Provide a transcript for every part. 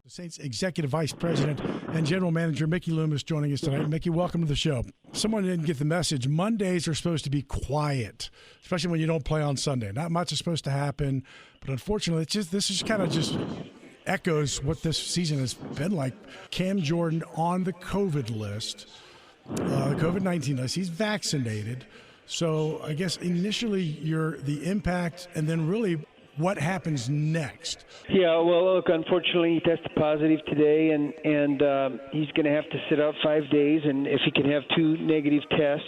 The Saints Executive Vice President and General Manager Mickey Loomis joining us tonight. Mickey, welcome to the show. Someone didn't get the message. Mondays are supposed to be quiet, especially when you don't play on Sunday. Not much is supposed to happen, but unfortunately, this is kind of just echoes what this season has been like. Cam Jordan on the COVID list, the COVID-19 list. He's vaccinated. So I guess initially the impact and then really what happens next? Yeah, well, look, unfortunately, he tested positive today, and he's going to have to sit out 5 days. And if he can have 2 negative tests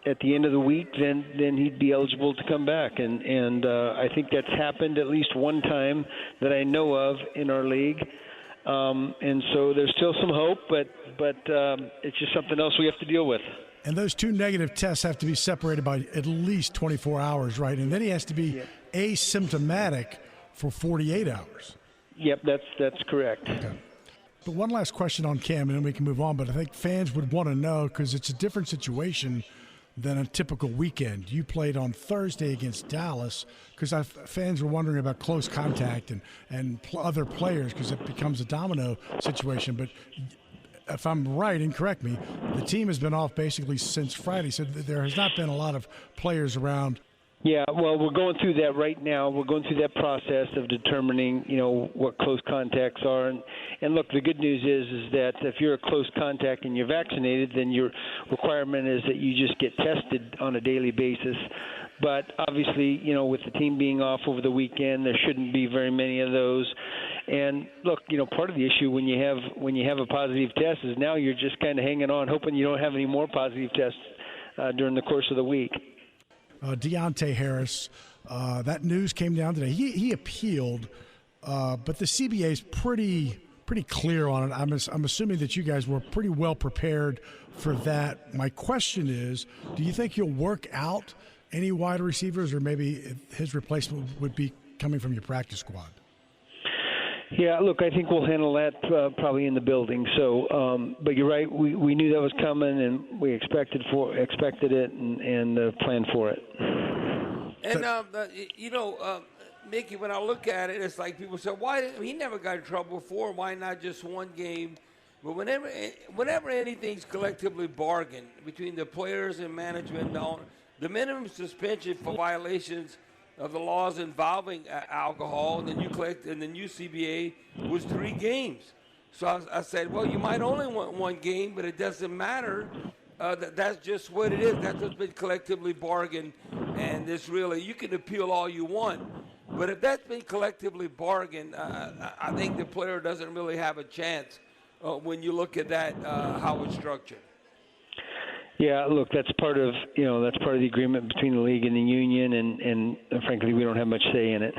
at the end of the week, then he'd be eligible to come back. And I think that's happened at least one time that I know of in our league. And so there's still some hope, but it's just something else we have to deal with. And those 2 negative tests have to be separated by at least 24 hours, right? And then he has to be asymptomatic for 48 hours. Yep, that's correct. Okay. But one last question on Cam, and then we can move on. But I think fans would want to know, because it's a different situation than a typical weekend. You played on Thursday against Dallas, because fans were wondering about close contact and other players, because it becomes a domino situation. But if I'm right, and correct me, the team has been off basically since Friday, so there has not been a lot of players around. Yeah, well, we're going through that right now. We're going through that process of determining, what close contacts are. And look, the good news is that if you're a close contact and you're vaccinated, then your requirement is that you just get tested on a daily basis. But obviously, with the team being off over the weekend, there shouldn't be very many of those. And look, part of the issue when you have a positive test is now you're just kind of hanging on, hoping you don't have any more positive tests during the course of the week. Deonte Harris, that news came down today. He appealed, but the CBA is pretty clear on it. I'm assuming that you guys were pretty well prepared for that. My question is, do you think you'll work out any wide receivers, or maybe his replacement would be coming from your practice squad? Yeah, look, I think we'll handle that probably in the building. So, but you're right. We knew that was coming, and we expected it, and planned for it. And Mickey, when I look at it, it's like people say, "Why he never got in trouble before? Why not just one game?" But whenever anything's collectively bargained between the players and management, the minimum suspension for violations of the laws involving alcohol, and the new CBA was 3 games. So I said, well, you might only want 1 game, but it doesn't matter. That's just what it is. That's what's been collectively bargained, and it's really, you can appeal all you want. But if that's been collectively bargained, I think the player doesn't really have a chance when you look at that, how it's structured. Yeah, look, that's part of the agreement between the league and the union, and frankly, we don't have much say in it.